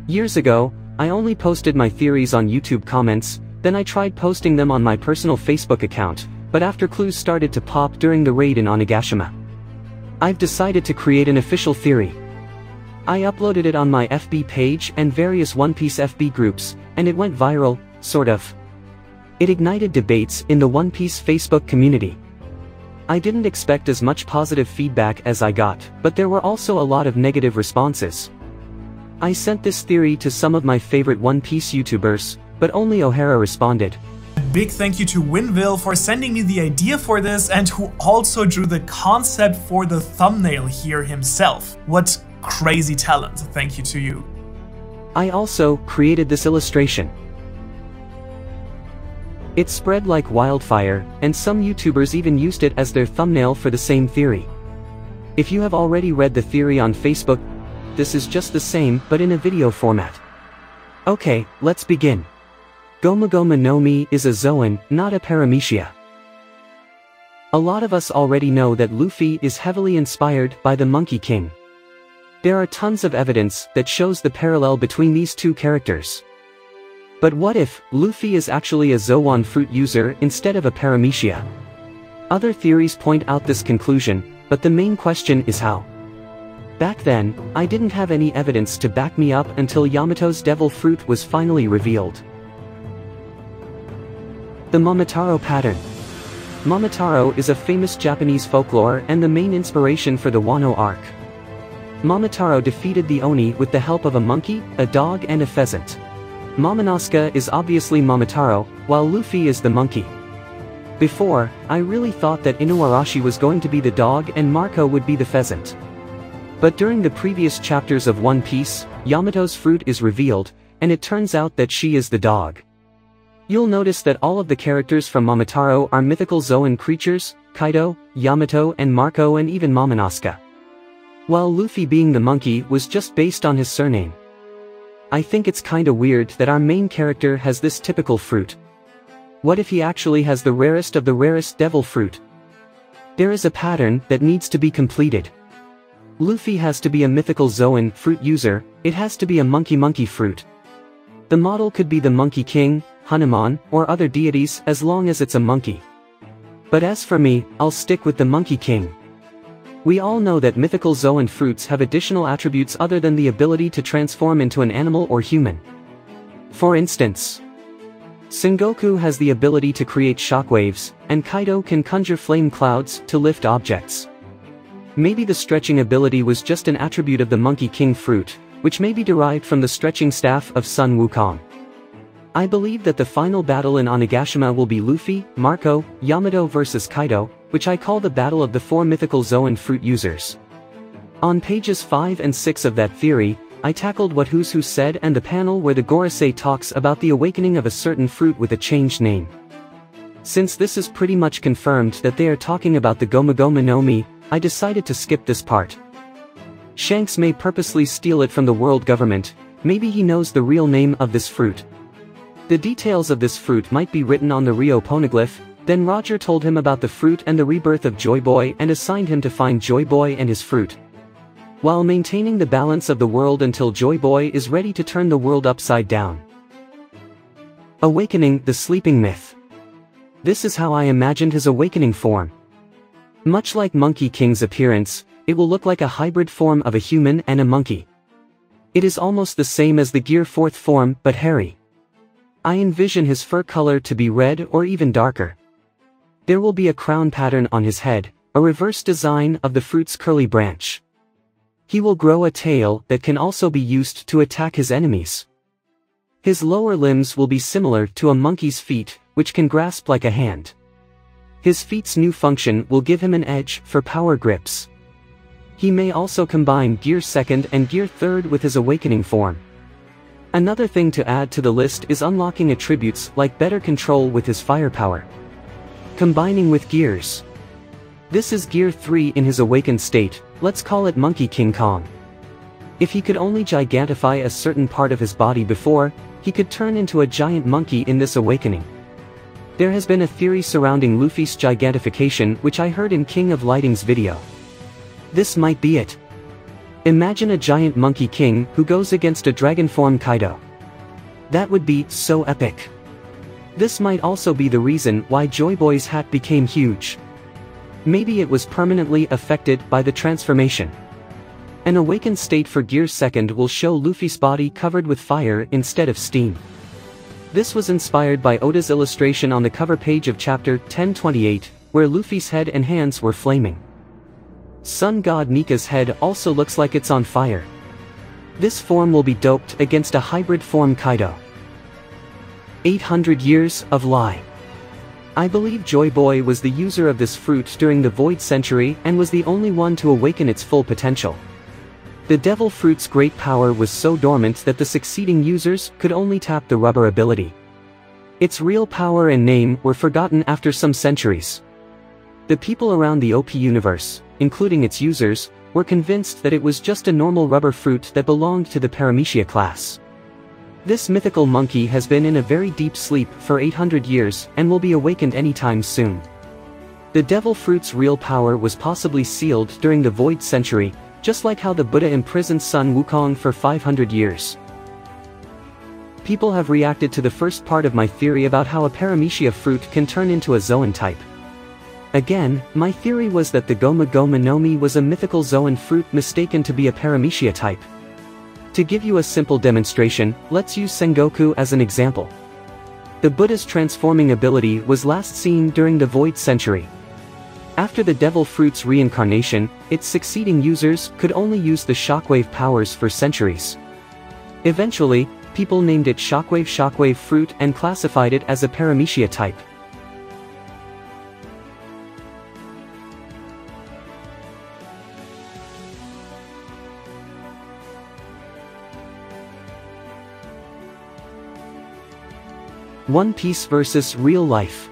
Years ago, I only posted my theories on YouTube comments, then I tried posting them on my personal Facebook account, but after clues started to pop during the raid in Onigashima, I've decided to create an official theory. I uploaded it on my FB page and various One Piece FB groups, and it went viral, sort of. It ignited debates in the One Piece Facebook community. I didn't expect as much positive feedback as I got, but there were also a lot of negative responses. I sent this theory to some of my favorite One Piece YouTubers, but only O'Hara responded. Big thank you to Winville for sending me the idea for this and who also drew the concept for the thumbnail here himself. What crazy talent, thank you to you. I also created this illustration. It spread like wildfire, and some YouTubers even used it as their thumbnail for the same theory. If you have already read the theory on Facebook, this is just the same but in a video format. Okay, let's begin. Gomu-Gomu no Mi is a Zoan, not a paramecia. A lot of us already know that Luffy is heavily inspired by the Monkey King. There are tons of evidence that shows the parallel between these two characters. But what if Luffy is actually a Zoan fruit user instead of a paramecia? Other theories point out this conclusion, but the main question is how. Back then, I didn't have any evidence to back me up until Yamato's devil fruit was finally revealed. The Momotaro pattern. Momotaro is a famous Japanese folklore and the main inspiration for the Wano arc. Momotaro defeated the Oni with the help of a monkey, a dog and a pheasant. Momonosuke is obviously Momotaro, while Luffy is the monkey. Before, I really thought that Inuarashi was going to be the dog and Marco would be the pheasant. But during the previous chapters of One Piece, Yamato's fruit is revealed, and it turns out that she is the dog. You'll notice that all of the characters from Momotaro are mythical Zoan creatures, Kaido, Yamato and Marco and even Momonosuke. While Luffy being the monkey was just based on his surname. I think it's kinda weird that our main character has this typical fruit. What if he actually has the rarest of the rarest devil fruit? There is a pattern that needs to be completed. Luffy has to be a mythical Zoan fruit user, it has to be a monkey fruit. The model could be the Monkey King, Hanuman, or other deities as long as it's a monkey. But as for me, I'll stick with the Monkey King. We all know that mythical Zoan fruits have additional attributes other than the ability to transform into an animal or human. For instance, Sengoku has the ability to create shockwaves, and Kaido can conjure flame clouds to lift objects. Maybe the stretching ability was just an attribute of the Monkey King fruit, which may be derived from the stretching staff of Sun Wukong. I believe that the final battle in Onigashima will be Luffy, Marco, Yamato vs Kaido, which I call the battle of the 4 mythical Zoan fruit users. On pages 5 and 6 of that theory, I tackled what Who's Who said and the panel where the Gorosei talks about the awakening of a certain fruit with a changed name. Since this is pretty much confirmed that they are talking about the Gomu-Gomu no Mi, I decided to skip this part. Shanks may purposely steal it from the world government, maybe he knows the real name of this fruit. The details of this fruit might be written on the Rio poneglyph. Then Roger told him about the fruit and the rebirth of Joy Boy and assigned him to find Joy Boy and his fruit, while maintaining the balance of the world until Joy Boy is ready to turn the world upside down. Awakening the sleeping myth. This is how I imagined his awakening form. Much like Monkey King's appearance, it will look like a hybrid form of a human and a monkey. It is almost the same as the Gear 4th form, but hairy. I envision his fur color to be red or even darker. There will be a crown pattern on his head, a reverse design of the fruit's curly branch. He will grow a tail that can also be used to attack his enemies. His lower limbs will be similar to a monkey's feet, which can grasp like a hand. His feet's new function will give him an edge for power grips. He may also combine Gear 2nd and Gear 3rd with his awakening form. Another thing to add to the list is unlocking attributes like better control with his firepower. Combining with gears. This is Gear 3 in his awakened state, let's call it Monkey King Kong. If he could only gigantify a certain part of his body before, he could turn into a giant monkey in this awakening. There has been a theory surrounding Luffy's gigantification which I heard in King of Lighting's video. This might be it. Imagine a giant monkey king who goes against a dragon form Kaido. That would be so epic. This might also be the reason why Joy Boy's hat became huge. Maybe it was permanently affected by the transformation. An awakened state for Gear 2nd will show Luffy's body covered with fire instead of steam. This was inspired by Oda's illustration on the cover page of chapter 1028, where Luffy's head and hands were flaming. Sun God Nika's head also looks like it's on fire. This form will be doped against a hybrid form Kaido. 800 years of lie. I believe Joy Boy was the user of this fruit during the Void Century and was the only one to awaken its full potential. The Devil Fruit's great power was so dormant that the succeeding users could only tap the rubber ability. Its real power and name were forgotten after some centuries. The people around the OP universe, including its users, were convinced that it was just a normal rubber fruit that belonged to the paramecia class. This mythical monkey has been in a very deep sleep for 800 years and will be awakened anytime soon. The Devil Fruit's real power was possibly sealed during the Void Century, just like how the Buddha imprisoned Sun Wukong for 500 years. People have reacted to the first part of my theory about how a paramecia fruit can turn into a Zoan type. Again, my theory was that the Gomu-Gomu no Mi was a mythical Zoan fruit mistaken to be a paramecia type. To give you a simple demonstration, let's use Sengoku as an example. The Buddha's transforming ability was last seen during the Void Century. After the Devil Fruit's reincarnation, its succeeding users could only use the shockwave powers for centuries. Eventually, people named it Shockwave Fruit and classified it as a paramecia type. One Piece versus real life.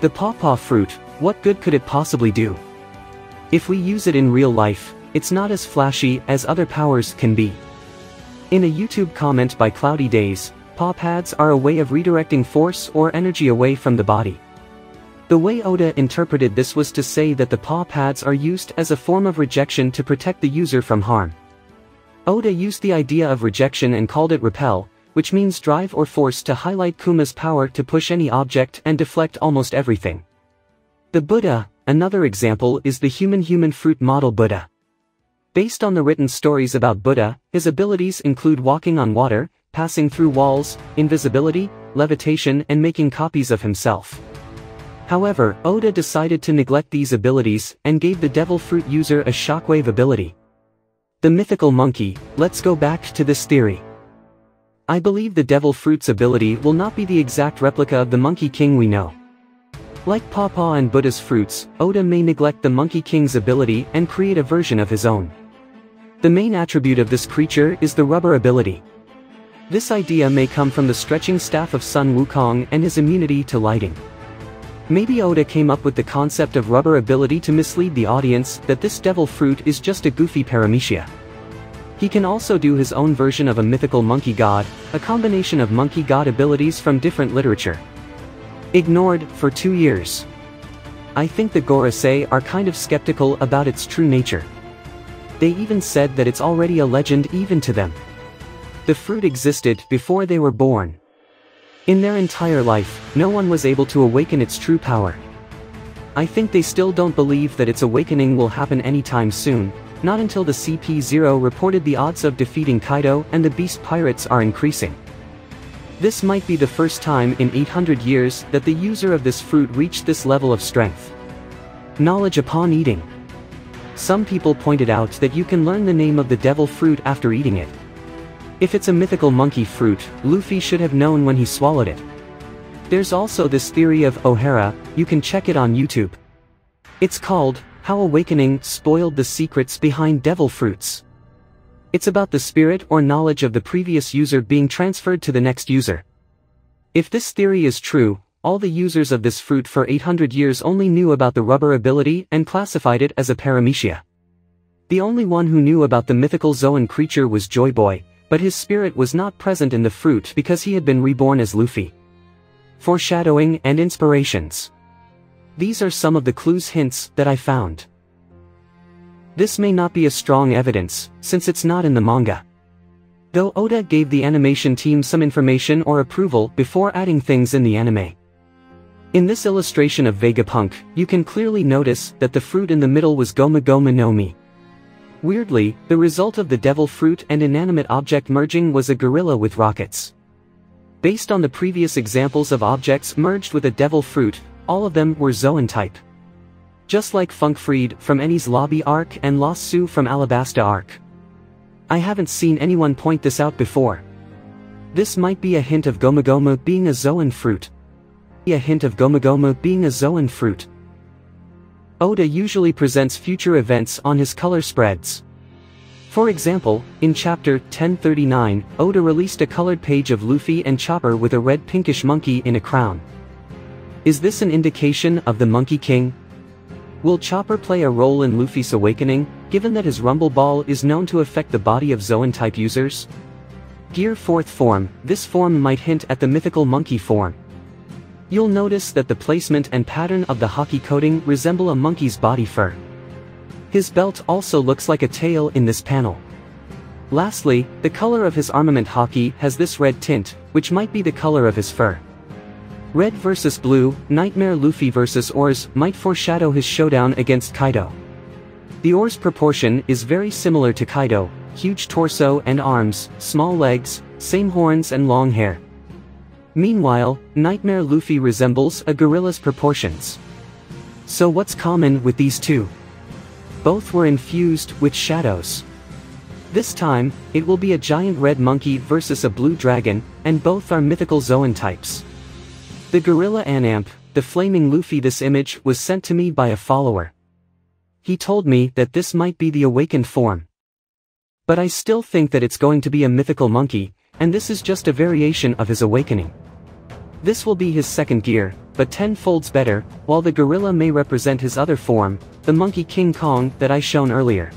The pawpaw fruit, what good could it possibly do? If we use it in real life, it's not as flashy as other powers can be. In a YouTube comment by Cloudy Days, paw pads are a way of redirecting force or energy away from the body. The way Oda interpreted this was to say that the paw pads are used as a form of rejection to protect the user from harm. Oda used the idea of rejection and called it repel, which means drive or force to highlight Kuma's power to push any object and deflect almost everything. The Buddha, another example, is the human fruit model Buddha. Based on the written stories about Buddha, his abilities include walking on water, passing through walls, invisibility, levitation, and making copies of himself. However, Oda decided to neglect these abilities and gave the Devil Fruit user a shockwave ability. The mythical monkey, let's go back to this theory. I believe the Devil Fruit's ability will not be the exact replica of the Monkey King we know. Like Pawpaw and Buddha's fruits, Oda may neglect the Monkey King's ability and create a version of his own. The main attribute of this creature is the rubber ability. This idea may come from the stretching staff of Sun Wukong and his immunity to lighting. Maybe Oda came up with the concept of rubber ability to mislead the audience that this devil fruit is just a goofy paramecia. He can also do his own version of a mythical monkey god, a combination of monkey god abilities from different literature. Ignored for 2 years. I think the Gorosei are kind of skeptical about its true nature. They even said that it's already a legend even to them. The fruit existed before they were born. In their entire life, no one was able to awaken its true power. I think they still don't believe that its awakening will happen anytime soon, not until the CP0 reported the odds of defeating Kaido and the Beast Pirates are increasing. This might be the first time in 800 years that the user of this fruit reached this level of strength. Knowledge upon eating. Some people pointed out that you can learn the name of the devil fruit after eating it. If it's a mythical monkey fruit, Luffy should have known when he swallowed it. There's also this theory of O'Hara, you can check it on YouTube. It's called, How Awakening Spoiled the Secrets Behind Devil Fruits. It's about the spirit or knowledge of the previous user being transferred to the next user. If this theory is true, all the users of this fruit for 800 years only knew about the rubber ability and classified it as a paramecia. The only one who knew about the mythical Zoan creature was Joy Boy, but his spirit was not present in the fruit because he had been reborn as Luffy. Foreshadowing and inspirations. These are some of the clues hints that I found. This may not be a strong evidence, since it's not in the manga. Though Oda gave the animation team some information or approval before adding things in the anime. In this illustration of Vegapunk, you can clearly notice that the fruit in the middle was Gomu-Gomu no Mi. Weirdly, the result of the devil fruit and inanimate object merging was a gorilla with rockets. Based on the previous examples of objects merged with a devil fruit, all of them were Zoan type. Just like Funkfried from Enies Lobby arc and Lost Su from Alabasta arc. I haven't seen anyone point this out before. This might be a hint of Gomu-Gomu being a Zoan fruit. Oda usually presents future events on his color spreads. For example, in chapter 1039, Oda released a colored page of Luffy and Chopper with a red pinkish monkey in a crown. Is this an indication of the Monkey King? Will Chopper play a role in Luffy's awakening, given that his Rumble Ball is known to affect the body of Zoan type users? Gear 4th form, this form might hint at the mythical monkey form. You'll notice that the placement and pattern of the hockey coating resemble a monkey's body fur. His belt also looks like a tail in this panel. Lastly, the color of his armament hockey has this red tint, which might be the color of his fur. Red versus blue, Nightmare Luffy versus Oars might foreshadow his showdown against Kaido. The Oars proportion is very similar to Kaido, huge torso and arms, small legs, same horns and long hair. Meanwhile, Nightmare Luffy resembles a gorilla's proportions. So what's common with these two? Both were infused with shadows. This time, it will be a giant red monkey versus a blue dragon, and both are mythical Zoan types. The gorilla Anamp, the flaming Luffy. This image was sent to me by a follower. He told me that this might be the awakened form. But I still think that it's going to be a mythical monkey, and this is just a variation of his awakening. This will be his second gear, but 10 folds better, while the gorilla may represent his other form, the Monkey King Kong that I shown earlier.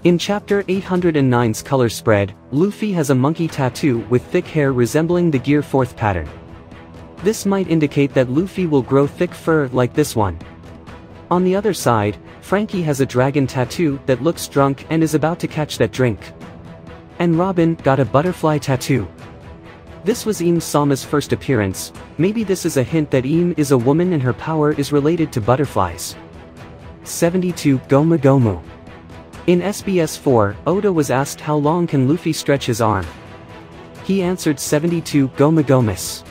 In chapter 809's color spread, Luffy has a monkey tattoo with thick hair resembling the Gear 4th pattern. This might indicate that Luffy will grow thick fur like this one. On the other side, Frankie has a dragon tattoo that looks drunk and is about to catch that drink. And Robin got a butterfly tattoo. This was Im Sama's first appearance. Maybe this is a hint that Im is a woman and her power is related to butterflies. 72 Gomu-Gomu. In SBS 4, Oda was asked how long can Luffy stretch his arm. He answered 72 Gomu-Gomus.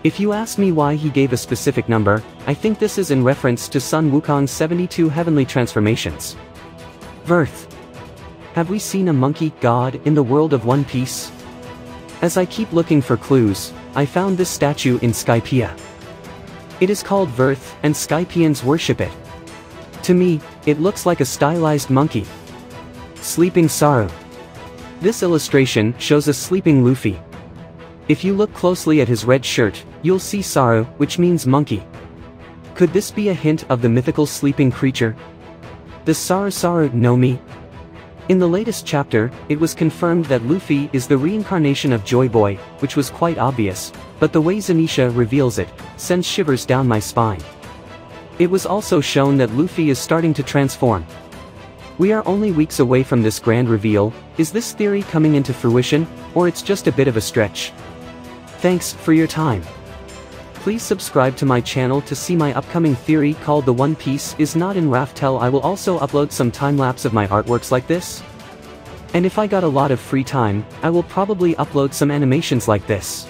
If you ask me why he gave a specific number, I think this is in reference to Sun Wukong's 72 heavenly transformations. Verth. Have we seen a monkey god in the world of One Piece? As I keep looking for clues, I found this statue in Skypiea. It is called Verth, and Skypians worship it. To me, it looks like a stylized monkey. Sleeping Saru. This illustration shows a sleeping Luffy. If you look closely at his red shirt, you'll see Saru, which means monkey. Could this be a hint of the mythical sleeping creature? The Saru no Mi? In the latest chapter, it was confirmed that Luffy is the reincarnation of Joy Boy, which was quite obvious, but the way Zanisha reveals it sends shivers down my spine. It was also shown that Luffy is starting to transform. We are only weeks away from this grand reveal. Is this theory coming into fruition, or it's just a bit of a stretch? Thanks for your time. Please subscribe to my channel to see my upcoming theory called The One Piece is Not in Raftel. I will also upload some time-lapse of my artworks like this. And if I got a lot of free time, I will probably upload some animations like this.